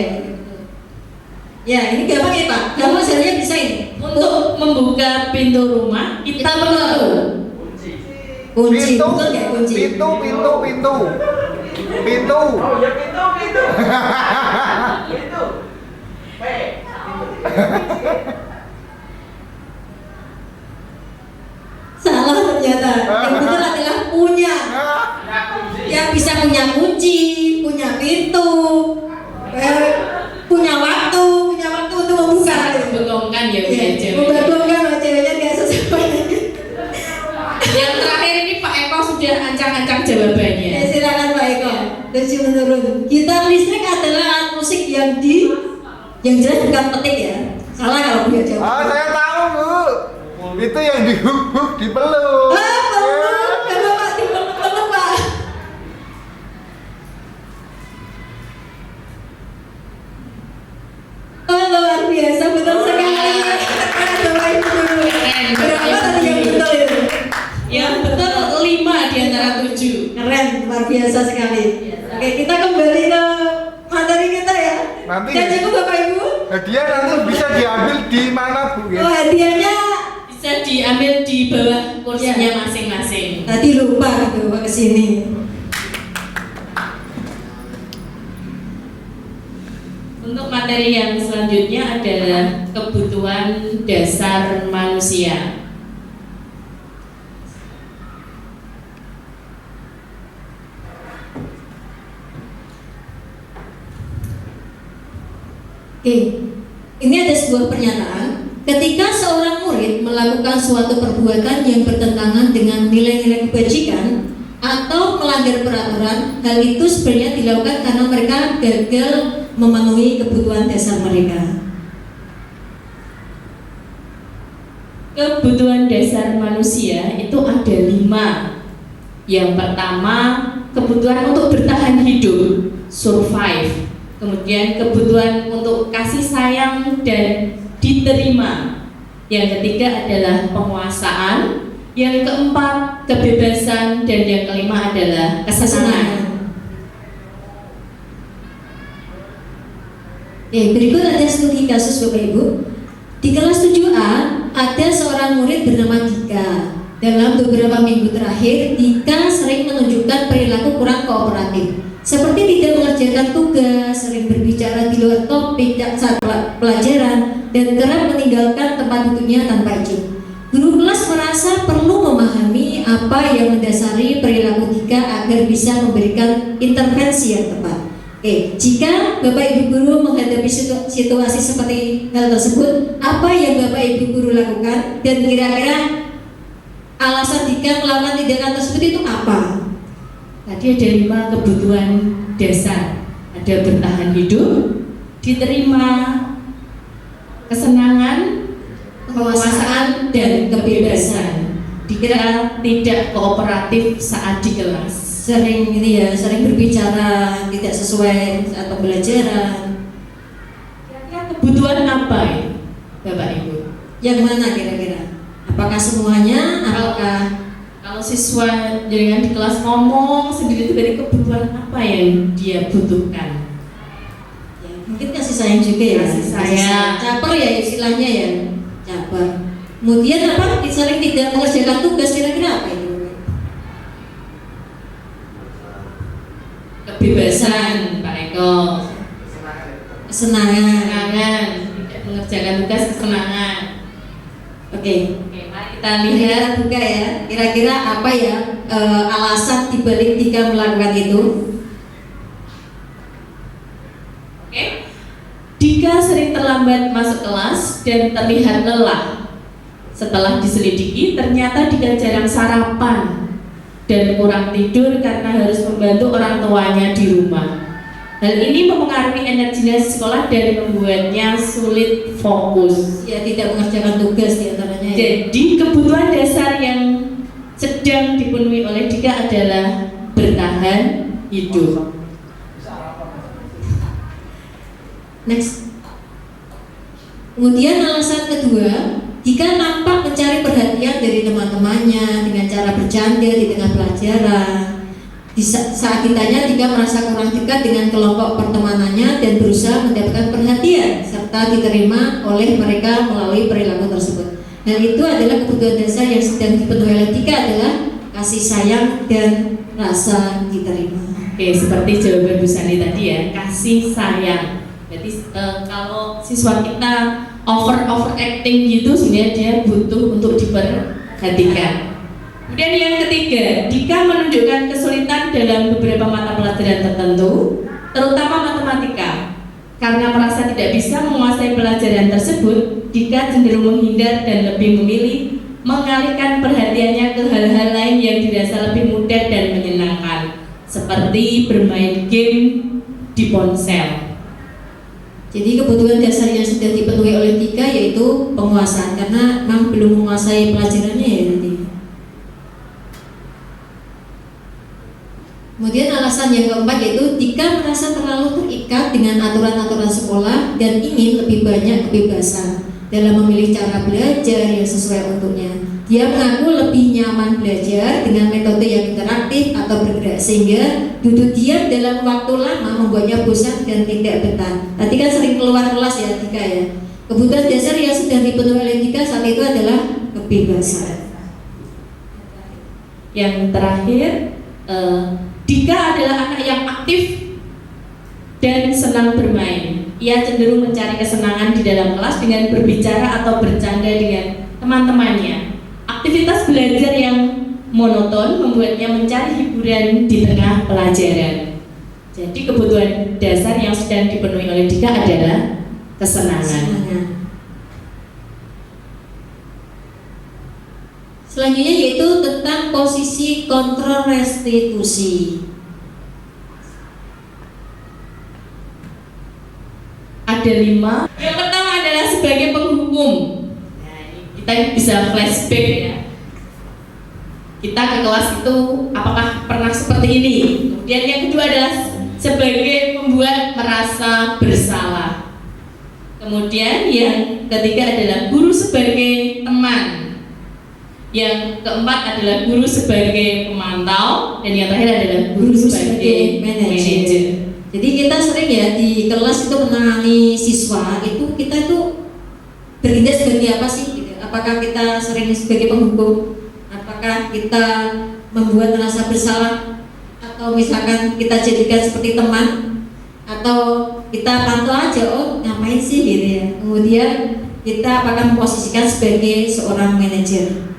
Ya ini gampang ya Pak. Gampang sebenarnya bisa ini. Untuk membuka pintu rumah kita perlu kunci. Betul nggak kunci? Pintu. Oh ya pintu. Pintu. P. Salah ternyata. Yang betul adalah punya. Yang bisa punya kunci, punya pintu, punya waktu untuk membuka. Bengongkan ya Bu Ece. Membagongkan ceweknya biasa semuanya. Yang terakhir ini Pak Eko sudah ancang-ancang jawabannya. Ya, silakan Pak Eko. 7 menurun. Gitar listrik adalah alat musik yang jelas bukan petik ya. Salah kalau punya jawab. Ah, saya tahu Bu. Itu yang dihuk-huk dipeluk. Kalau Pak dipeluk Pak. Oh luar biasa, betul sekali. Bapak Ibu. Berapa tadi yang betul itu? Yang betul 5 di antara 7. Keren, luar biasa sekali. Oke, kita kembali ke materi kita ya. Nanti Dan cukup Bapak Ibu. hadiah nanti bisa diambil di mana Bu? Oh, hadiahnya Bisa diambil di bawah kursinya masing-masing. tadi lupa gitu Pak kesini. Untuk materi yang selanjutnya adalah kebutuhan dasar manusia. Oke, ini ada sebuah pernyataan. Ketika seorang murid melakukan suatu perbuatan yang bertentangan dengan nilai-nilai kebajikan, atau melanggar peraturan, hal itu sebenarnya dilakukan karena mereka gagal memenuhi kebutuhan dasar mereka. Kebutuhan dasar manusia itu ada 5. Yang pertama, kebutuhan untuk bertahan hidup, survive. Kemudian kebutuhan untuk kasih sayang dan diterima. Yang ketiga adalah penguasaan. Yang keempat, kebebasan. Dan yang kelima adalah kesenangan. Berikut ada studi kasus Bapak Ibu. Di kelas 7A ada seorang murid bernama Dika. Dalam beberapa minggu terakhir, Dika sering menunjukkan perilaku kurang kooperatif, seperti tidak mengerjakan tugas, sering berbicara di luar topik saat pelajaran, dan kerap meninggalkan tempat duduknya tanpa izin. Guru kelas merasa perlu memahami apa yang mendasari perilaku Dika agar bisa memberikan intervensi yang tepat. Jika Bapak Ibu Guru menghadapi situasi seperti hal tersebut, apa yang Bapak Ibu Guru lakukan, dan kira-kira alasan Dika melakukan tindakan tersebut itu apa? Tadi ada 5 kebutuhan dasar. Ada bertahan hidup, diterima, kesenangan, penguasaan, dan kebebasan. Dikira tidak kooperatif saat di kelas. Sering berbicara tidak sesuai saat pembelajaran. Kira-kira kebutuhan apa ini, Bapak Ibu? Yang mana kira-kira? Apakah semuanya? Kalau siswa jangan di kelas ngomong sendiri itu dari kebutuhan apa yang dia butuhkan? Ya, mungkin kasih sayang juga ya. Kasih sayang. Caper ya istilahnya ya. Caper. Kemudian apa? Sering tidak mengerjakan tugas, kira-kira apa itu? Kebebasan, Pak Eko. Kesenangan. Tidak mengerjakan tugas, kesenangan. Oke, mari kita lihat buka ya. Kira-kira apa ya alasan dibalik Dika melakukan itu? Dika sering terlambat masuk kelas dan terlihat lelah. Setelah diselidiki, ternyata Dika jarang sarapan dan kurang tidur karena harus membantu orang tuanya di rumah. Hal ini mempengaruhi energinya di sekolah dan membuatnya sulit fokus. Ya, tidak mengerjakan tugas diantaranya. Jadi kebutuhan dasar yang sedang dipenuhi oleh Dika adalah bertahan hidup. Next. Kemudian alasan kedua, Dika nampak mencari perhatian dari teman-temannya dengan cara bercanda di tengah pelajaran. Saat ditanya, Dika merasa kurang dekat dengan kelompok pertemanannya dan berusaha mendapatkan perhatian serta diterima oleh mereka melalui perilaku tersebut. Hal itu adalah kebutuhan dasar yang sedang dipenuhi oleh Dika adalah kasih sayang dan rasa diterima. Oke, seperti jawaban Bu Sani tadi ya, kasih sayang. Jadi kalau siswa kita overacting gitu, sebenarnya dia butuh untuk diperhatikan. Kemudian yang ketiga, Dika menunjukkan kesulitan dalam beberapa mata pelajaran tertentu, terutama matematika. Karena merasa tidak bisa menguasai pelajaran tersebut, Dika cenderung menghindar dan lebih memilih mengalihkan perhatiannya ke hal-hal lain yang dirasa lebih mudah dan menyenangkan, seperti bermain game di ponsel. Jadi kebutuhan dasar yang sudah dipenuhi oleh Dika yaitu penguasaan, karena memang belum menguasai pelajarannya ya nanti. Kemudian alasan yang keempat yaitu Dika merasa terlalu terikat dengan aturan-aturan sekolah dan ingin lebih banyak kebebasan dalam memilih cara belajar yang sesuai untuknya. Dia mengaku lebih nyaman belajar dengan metode yang interaktif atau bergerak, sehingga duduk diam dalam waktu lama membuatnya bosan dan tidak betah. Tadi kan sering keluar kelas ya Dika ya. Kebutuhan dasar yang sudah dipenuhi oleh Dika saat itu adalah kebebasan. Yang terakhir, Dika adalah anak yang aktif dan senang bermain. Ia cenderung mencari kesenangan di dalam kelas dengan berbicara atau bercanda dengan teman-temannya. Aktivitas belajar yang monoton membuatnya mencari hiburan di tengah pelajaran. Jadi kebutuhan dasar yang sedang dipenuhi oleh Dika adalah kesenangan. Selanjutnya yaitu tentang posisi kontrol restitusi. Ada 5. Yang pertama adalah sebagai penghukum. Nah, ini kita bisa flashback ya. Kita ke kelas itu apakah pernah seperti ini? Kemudian yang kedua adalah sebagai pembuat merasa bersalah. Kemudian yang ketiga adalah guru sebagai teman. Yang keempat adalah guru sebagai pemantau, dan yang terakhir adalah guru sebagai manajer. Jadi kita sering ya di kelas itu menangani siswa itu kita tuh bertindak sebagai apa sih? Gitu. Apakah kita sering sebagai penghukum? Apakah kita membuat merasa bersalah? Atau misalkan kita jadikan seperti teman? Atau kita pantau aja, oh ngapain sih gitu ya? Kemudian kita apakah memposisikan sebagai seorang manajer?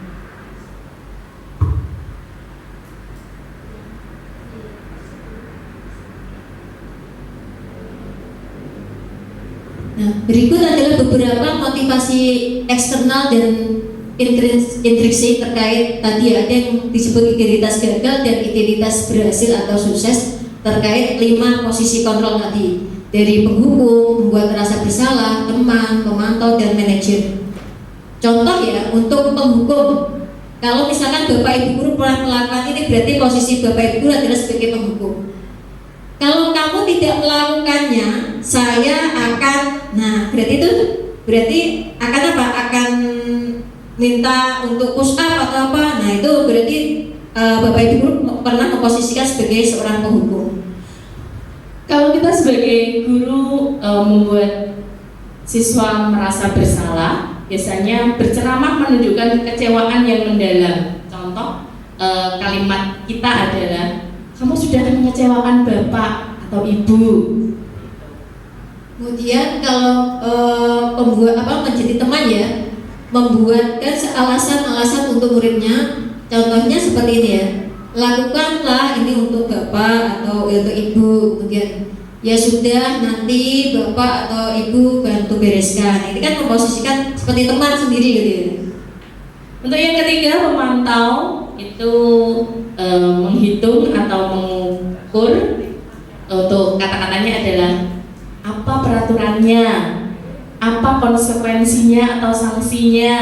Nah, berikut adalah beberapa motivasi eksternal dan intrinsik terkait tadi ada yang disebut identitas gagal dan identitas berhasil atau sukses terkait 5 posisi kontrol tadi, dari penghukum, membuat merasa bersalah, teman, pemantau, dan manajer. Contoh ya, untuk penghukum, kalau misalkan Bapak Ibu guru pernah melakukan ini, berarti posisi Bapak Ibu guru adalah sebagai penghukum. Kalau kamu tidak melakukannya, saya akan, nah berarti akan apa? Akan minta untuk push up atau apa? Nah itu berarti Bapak Ibu guru pernah memposisikan sebagai seorang penghukum. Kalau kita sebagai guru membuat siswa merasa bersalah, biasanya berceramah menunjukkan kekecewaan yang mendalam. Contoh kalimat kita adalah, kamu sudah mengecewakan bapak atau ibu. Kemudian kalau pembuat menjadi teman ya, membuatkan alasan-alasan untuk muridnya. Contohnya seperti ini ya, lakukanlah ini untuk bapak atau untuk ibu. Kemudian ya sudah, nanti bapak atau ibu bantu bereskan. Ini kan memposisikan seperti teman sendiri gitu ya. Untuk yang ketiga, pemantau itu menghitung atau mengukur. Untuk kata-katanya adalah apa peraturannya, apa konsekuensinya atau sanksinya,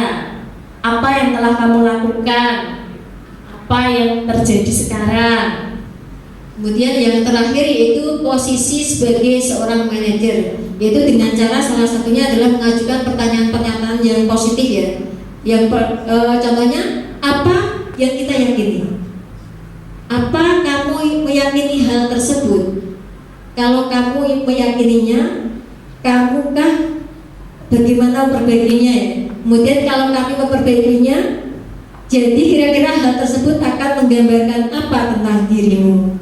apa yang telah kamu lakukan, apa yang terjadi sekarang. Kemudian yang terakhir yaitu posisi sebagai seorang manajer, yaitu dengan cara salah satunya adalah mengajukan pertanyaan-pertanyaan yang positif ya. Yang contohnya, apa yang kita yakini? Apa kamu meyakini hal tersebut? Kalau kamu meyakininya, kamukah bagaimana memperbaikinya ya? Kemudian kalau kami memperbaikinya, jadi kira-kira hal tersebut akan menggambarkan apa tentang dirimu?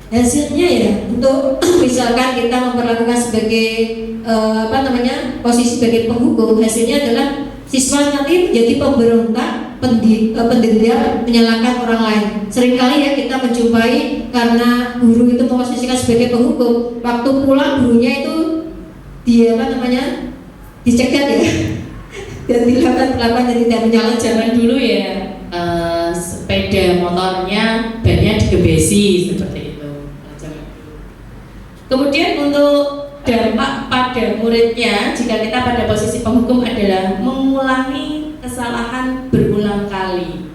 Hasilnya ya, untuk misalkan kita memperlakukan sebagai posisi sebagai penghukum, hasilnya adalah siswa nanti menjadi pemberontak, pendendam, menyalahkan orang lain. Seringkali ya kita menjumpai karena guru itu memposisikan sebagai penghukum, waktu pulang gurunya itu dicegat ya dan dilakukan perlakuan yang tidak menyalahkan. Zaman dulu ya sepeda motornya bannya digebesi seperti itu. Kemudian untuk dampak pada muridnya jika kita pada posisi penghukum adalah mengulangi kesalahan berulang kali.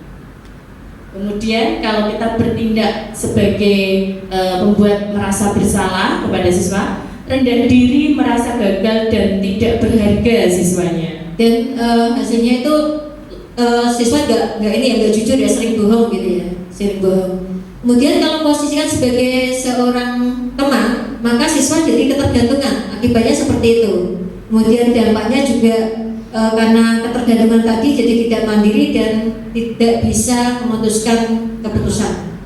Kemudian kalau kita bertindak sebagai membuat merasa bersalah kepada siswa, rendah diri, merasa gagal dan tidak berharga siswanya. Dan hasilnya itu siswa nggak jujur ya, sering bohong gitu ya, sering bohong. Kemudian kalau posisikan sebagai seorang teman, maka siswa jadi ketergantungan. Akibatnya seperti itu. Kemudian dampaknya juga karena ketergantungan tadi jadi tidak mandiri dan tidak bisa memutuskan keputusan.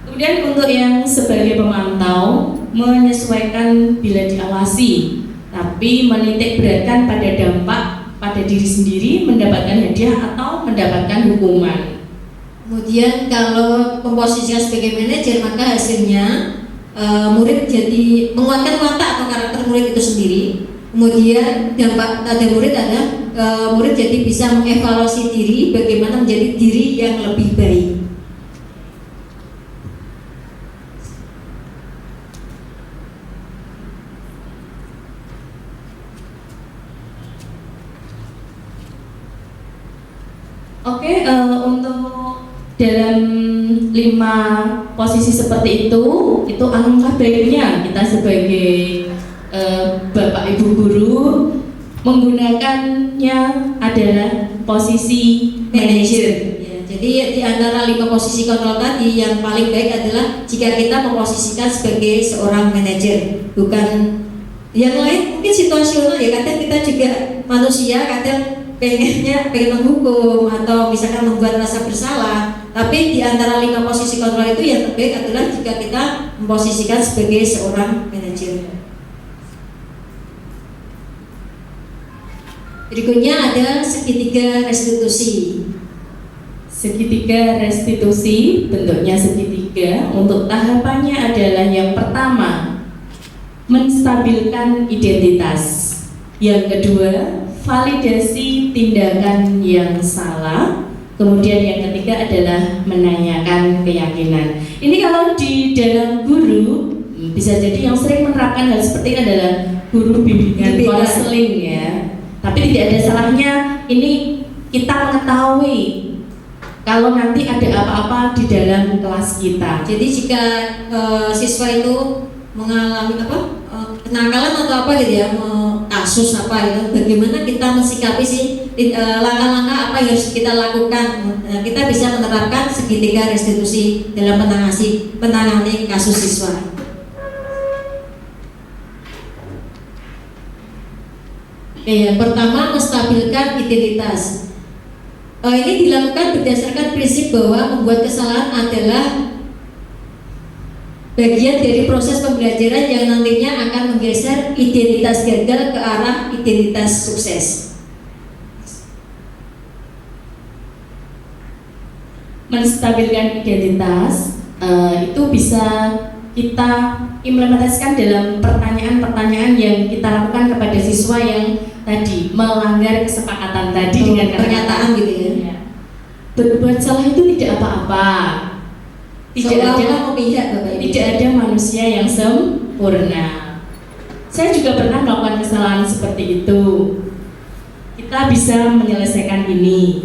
Kemudian untuk yang sebagai pemantau, menyesuaikan bila diawasi, tapi menitik beratkan pada dampak pada diri sendiri, mendapatkan hadiah atau mendapatkan hukuman. Kemudian kalau memposisikan sebagai manajer, maka hasilnya murid jadi menguatkan watak atau karakter murid itu sendiri. Kemudian dampak pada murid adalah murid jadi bisa mengevaluasi diri bagaimana menjadi diri yang lebih baik. Oke, untuk dalam 5 posisi seperti itu alangkah baiknya kita sebagai Bapak Ibu guru menggunakannya adalah posisi manajer. Ya, jadi di antara 5 posisi kontrol tadi yang paling baik adalah jika kita memposisikan sebagai seorang manajer, bukan yang lain mungkin situasional ya. Kadang kita juga manusia, kadang pengen menghukum atau misalkan membuat rasa bersalah. Tapi di antara 5 posisi kontrol itu yang terbaik adalah jika kita memposisikan sebagai seorang manajer. Berikutnya ada segitiga restitusi. Segitiga restitusi bentuknya segitiga. Untuk tahapannya adalah yang pertama, menstabilkan identitas. Yang kedua, validasi tindakan yang salah. Kemudian yang ketiga adalah menanyakan keyakinan. Ini kalau di dalam guru bisa jadi yang sering menerapkan hal seperti ini adalah guru bimbingan konseling ya. Tapi tidak ada salahnya ini kita mengetahui kalau nanti ada apa-apa di dalam kelas kita. Jadi jika siswa itu mengalami kenakalan atau apa gitu ya, kasus apa itu, bagaimana kita mensikapi sih langkah-langkah apa yang harus kita lakukan. Kita bisa menerapkan segitiga restitusi dalam menangani kasus siswa. Yang pertama, menstabilkan identitas. Ini dilakukan berdasarkan prinsip bahwa membuat kesalahan adalah bagian dari proses pembelajaran yang nantinya akan menggeser identitas gagal ke arah identitas sukses. Menstabilkan identitas itu bisa kita implementasikan dalam pertanyaan-pertanyaan yang kita lakukan kepada siswa yang tadi melanggar kesepakatan tadi dengan pernyataan gitu ya. Berbuat salah itu tidak apa-apa. Tidak ada manusia yang sempurna. Saya juga pernah melakukan kesalahan seperti itu. Kita bisa menyelesaikan ini.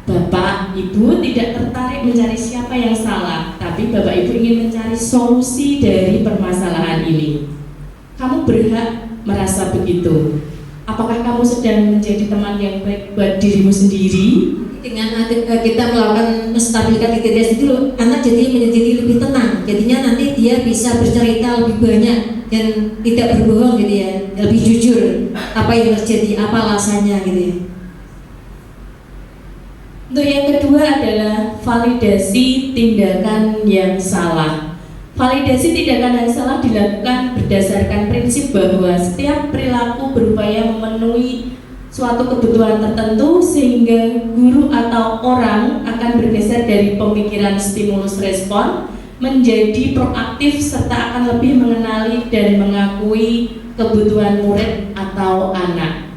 Bapak, Ibu tidak tertarik mencari siapa yang salah, tapi Bapak Ibu ingin mencari solusi dari permasalahan ini. Kamu berhak merasa begitu. Apakah kamu sedang menjadi teman yang baik buat dirimu sendiri? Dengan kita melakukan menstabilkan identitas itu, anak jadi menjadi lebih tenang. Jadinya nanti dia bisa bercerita lebih banyak dan tidak berbohong gitu ya, lebih jujur apa yang terjadi, apa alasannya gitu ya. Untuk yang kedua adalah validasi tindakan yang salah. Validasi tindakan yang salah dilakukan berdasarkan prinsip bahwa setiap perilaku berupaya memenuhi suatu kebutuhan tertentu sehingga guru atau orang akan bergeser dari pemikiran stimulus respon menjadi proaktif serta akan lebih mengenali dan mengakui kebutuhan murid atau anak.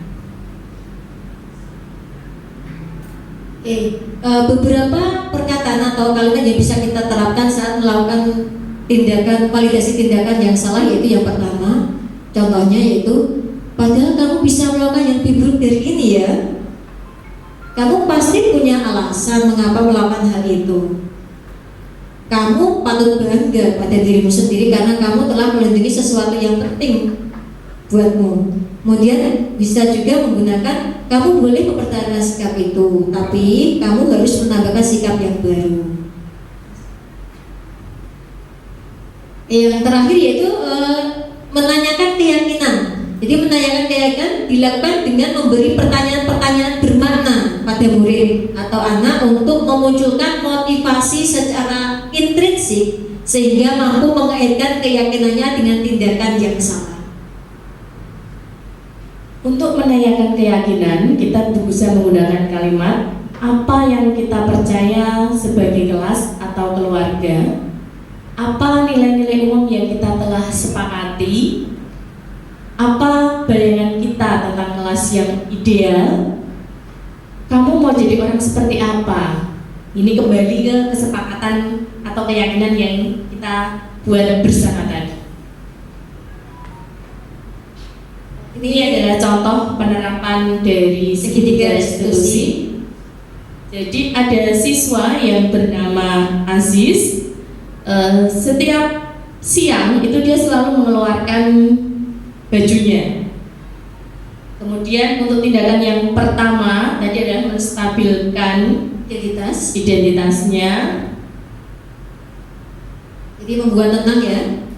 Beberapa perkataan atau kalimat yang bisa kita terapkan saat melakukan tindakan validasi tindakan yang salah, yaitu yang pertama, contohnya yaitu, padahal kamu bisa melakukan yang lebih buruk dari ini ya. Kamu pasti punya alasan mengapa melakukan hal itu. Kamu patut bangga pada dirimu sendiri karena kamu telah melindungi sesuatu yang penting buatmu. Kemudian bisa juga menggunakan, kamu boleh mempertahankan sikap itu, tapi kamu harus menambahkan sikap yang baru. Yang terakhir yaitu menanyakan keyakinan. Jadi menanyakan keyakinan dilakukan dengan memberi pertanyaan-pertanyaan bermakna pada murid atau anak untuk memunculkan motivasi secara intrinsik sehingga mampu mengaitkan keyakinannya dengan tindakan yang salah. Untuk menanyakan keyakinan, kita bisa menggunakan kalimat apa yang kita percaya sebagai kelas atau keluarga, apa nilai-nilai umum yang kita telah sepakati, apa bayangan kita kita tentang kelas yang ideal, kamu mau jadi orang seperti apa? Ini kembali ke kesepakatan atau keyakinan yang kita buat bersama tadi. Ini adalah contoh penerapan dari segitiga restitusi. Jadi ada siswa yang bernama Aziz, setiap siang itu dia selalu mengeluarkan bajunya. Kemudian untuk tindakan yang pertama tadi adalah menstabilkan identitasnya. Jadi membuat tenang ya,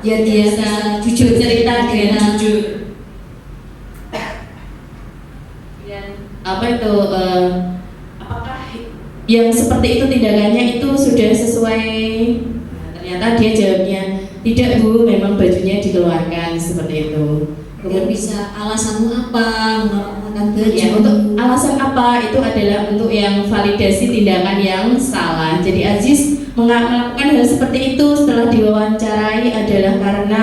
biar dia bisa jujur cerita dengan jujur. Apa itu? Apakah yang seperti itu tindakannya itu sudah sesuai? Nah, ternyata dia jawabnya tidak Bu, memang bajunya dikeluarkan seperti itu. Kemudian bisa alasanmu apa mengeluarkan baju? Ya, untuk alasan apa itu adalah untuk yang validasi tindakan yang salah. Jadi Aziz melakukan hal seperti itu setelah diwawancarai adalah karena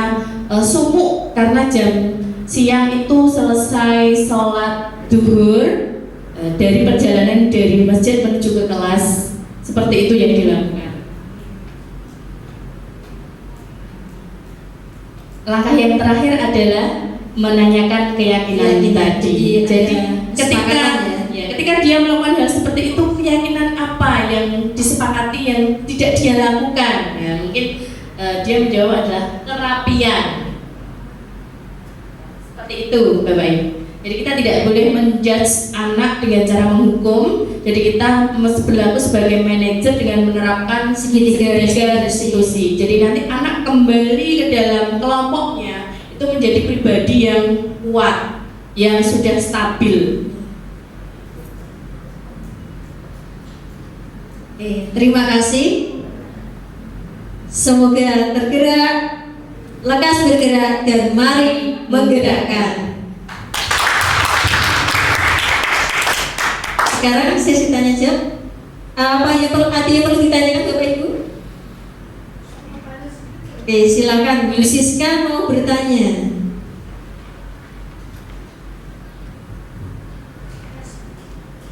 sumuk, karena jam siang itu selesai sholat duhur dari perjalanan dari masjid menuju ke kelas, seperti itu yang dilakukan. Langkah yang terakhir adalah menanyakan keyakinan tadi. Jadi ketika dia melakukan hal seperti itu, keyakinan apa yang disepakati yang tidak dia lakukan? Ya, mungkin dia menjawab adalah kerapian. Seperti itu, Bapak Ibu. Jadi kita tidak boleh menjudge anak dengan cara menghukum. Jadi kita mesti berlaku sebagai manajer dengan menerapkan segitiga restitusi. Jadi nanti anak kembali ke dalam kelompoknya itu menjadi pribadi yang kuat, yang sudah stabil. Terima kasih. Semoga tergerak, lekas bergerak, dan mari menggerakkan. Sekarang sesi tanya jawab. Apa yang perlu ditanyakan Bapak Ibu? Oke, silakan Bu Siska mau bertanya.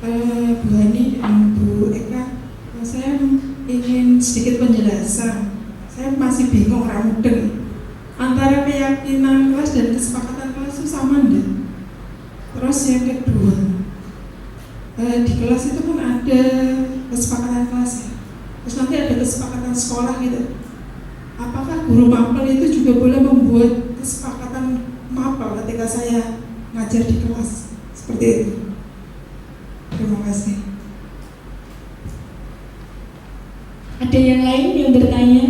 Bu Hani dan Bu Eka, saya ingin sedikit penjelasan. Saya masih bingung, ramudeng antara keyakinan kelas dan kesepakatan kelas itu sama enggak? Terus yang kedua, di kelas itu kan ada kesepakatan kelas ya, terus nanti ada kesepakatan sekolah gitu. Apakah guru mapel itu juga boleh membuat kesepakatan mapel ketika saya ngajar di kelas seperti itu? Terima kasih. Ada yang lain yang bertanya?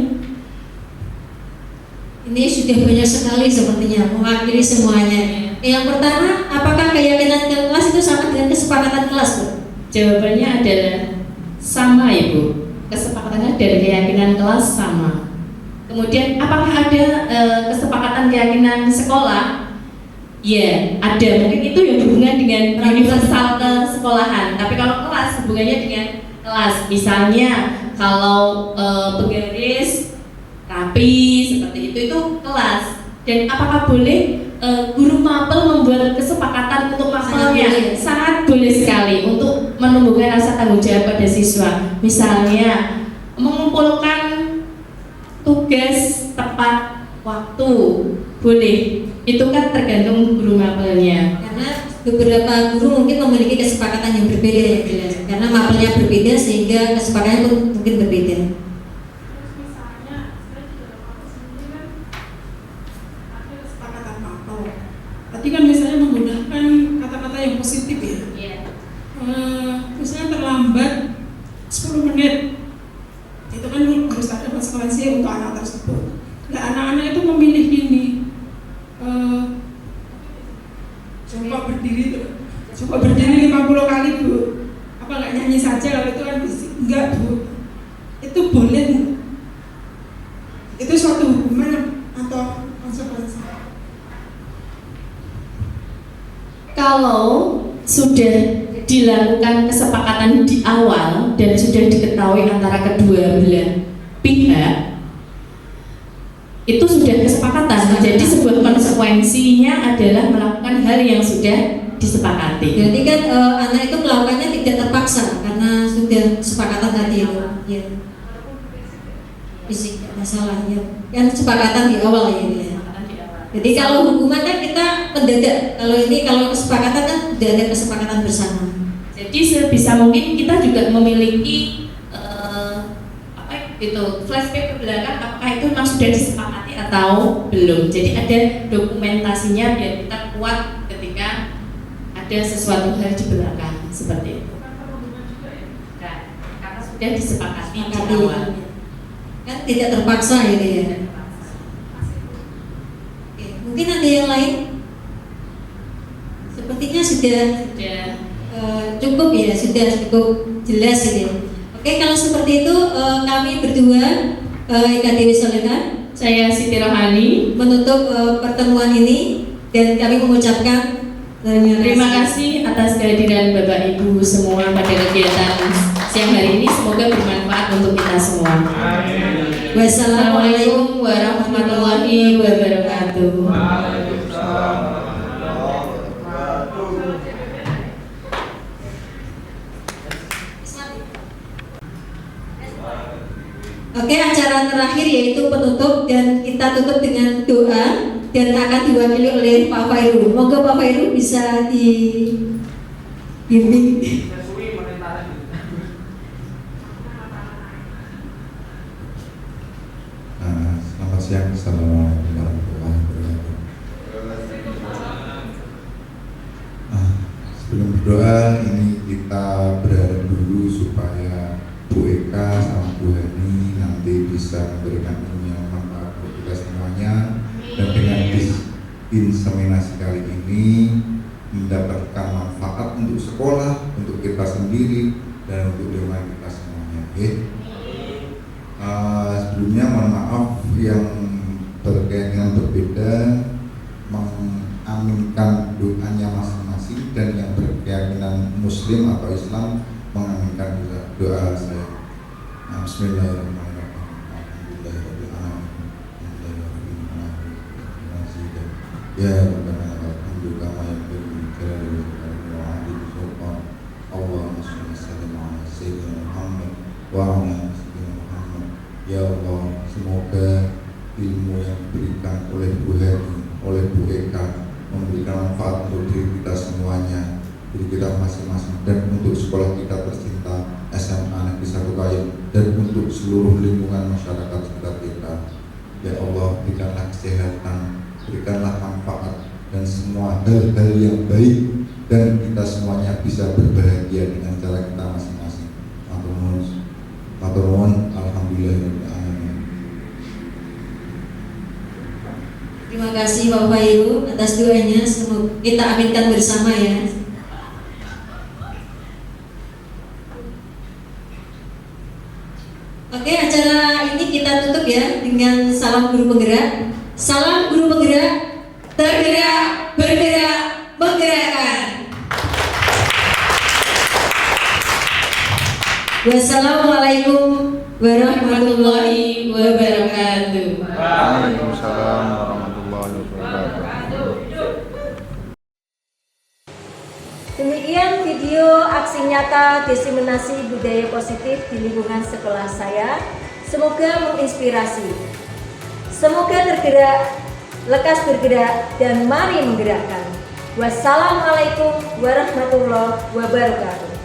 Ini sudah banyak sekali sepertinya, mewakili semuanya. Yang pertama, apakah keyakinan kelas itu sama dengan kesepakatan kelas, Bu? Jawabannya adalah sama, Ibu. Kesepakatannya dan keyakinan kelas sama. Kemudian apakah ada kesepakatan keyakinan sekolah? Ya, ada. Mungkin itu yang berhubungan dengan universal kesekolahan. Tapi kalau kelas hubungannya dengan kelas. Misalnya kalau bergaris rapi seperti itu kelas. Dan apakah boleh guru mapel membuat kesepakatan untuk mapelnya? Sangat boleh sekali untuk menumbuhkan rasa tanggung jawab pada siswa. Misalnya mengumpulkan tugas tepat waktu, boleh. Itu kan tergantung guru mapelnya. Karena beberapa guru mungkin memiliki kesepakatan yang berbeda yang jelas. Karena mapelnya berbeda sehingga kesepakatannya pun mungkin berbeda. Tadi kan misalnya menggunakan kata-kata yang positif ya. Misalnya terlambat 10 menit, itu kan harus ada konsekuensi untuk anak tersebut. Nah, anak-anak itu memilih gini, coba berdiri 50 kali Bu. Apa nggak nyanyi saja kalau itu kan enggak Bu. Itu boleh nggak? Itu suatu hukuman atau konsekuensi? Kalau sudah dilakukan kesepakatan di awal dan sudah diketahui antara kedua belah pihak, itu sudah kesepakatan. Jadi sebuah konsekuensinya adalah melakukan hal yang sudah disepakati. Berarti kan anak itu melakukannya tidak terpaksa karena sudah kesepakatan tadi itu. Ya. Fisik tidak masalah ya. Kan kesepakatan di awal ya. Jadi kalau hukuman kan kita mendadak. Kalau ini kalau kesepakatan kan sudah ada kesepakatan bersama. Jadi sebisa mungkin kita juga memiliki flashback ke belakang, apakah itu memang sudah disepakati atau belum. Jadi ada dokumentasinya biar kita kuat ketika ada sesuatu hal di belakang seperti itu. Nah, karena sudah disepakati di awal. Kan tidak terpaksa gitu ya. Oke, mungkin ada yang lain? Sepertinya sudah cukup ya, sudah cukup jelas ini. Oke, kalau seperti itu kami berdua Eka Dewi Soleha, saya Siti Rohani menutup pertemuan ini dan kami mengucapkan terima kasih atas kehadiran Bapak Ibu semua pada kegiatan siang hari ini. Semoga bermanfaat untuk kita semua. Wassalamualaikum warahmatullahi wabarakatuh. Oke, acara terakhir yaitu penutup dan kita tutup dengan doa dan akan diwakili oleh Pak Fairu. Moga Pak Fairu bisa dibimbing. Selamat siang, assalamualaikum warahmatullahi wabarakatuh. Sebelum berdoa, ini kita berharap dulu supaya Bu Eka sama Bu Hani nanti bisa memberikan ilmu yang manfaat untuk kita semuanya, dan dengan inseminasi kali ini mendapatkan manfaat untuk sekolah, untuk kita sendiri, dan untuk lingkungan kita semuanya. Sebelumnya mohon maaf yang berkeinginan berbeda mengaminkan doanya masing-masing, dan yang berkeyakinan Muslim atau Islam mengaminkan doa saya. Bismillahirrahmanirrahim. Ya Rabbana alhamdulillah wa Allahumma shalli ala sayyidina Muhammad wa ala sayyidina Muhammad. Ya Allah, semoga ilmu yang diberikan oleh Bu Heri, oleh Bu Eka memberikan manfaat untuk diri kita semuanya, diri kita masing-masing, dan untuk sekolah kita tercinta SMA Negeri 1 Kayun, dan untuk seluruh lingkungan masyarakat sekitar kita. Ya Allah, berikanlah kesehatan, berikanlah manfaat dan semua hal-hal yang baik, dan kita semuanya bisa berbahagia dengan cara kita masing-masing. Matur nuwun, alhamdulillahirabbil alamin. Terima kasih Pak Fairu atas doanya. Semoga kita aminkan bersama ya. Oke, acara ini kita tutup ya dengan salam guru penggerak. Salam guru penggerak, tergerak, bergerak, menggerakkan. Wassalamualaikum warahmatullahi wabarakatuh. Waalaikumsalam warahmatullahi wabarakatuh. Demikian video aksi nyata diseminasi budaya positif di lingkungan sekolah saya. Semoga menginspirasi. Semoga tergerak, lekas bergerak, dan mari menggerakkan. Wassalamualaikum warahmatullahi wabarakatuh.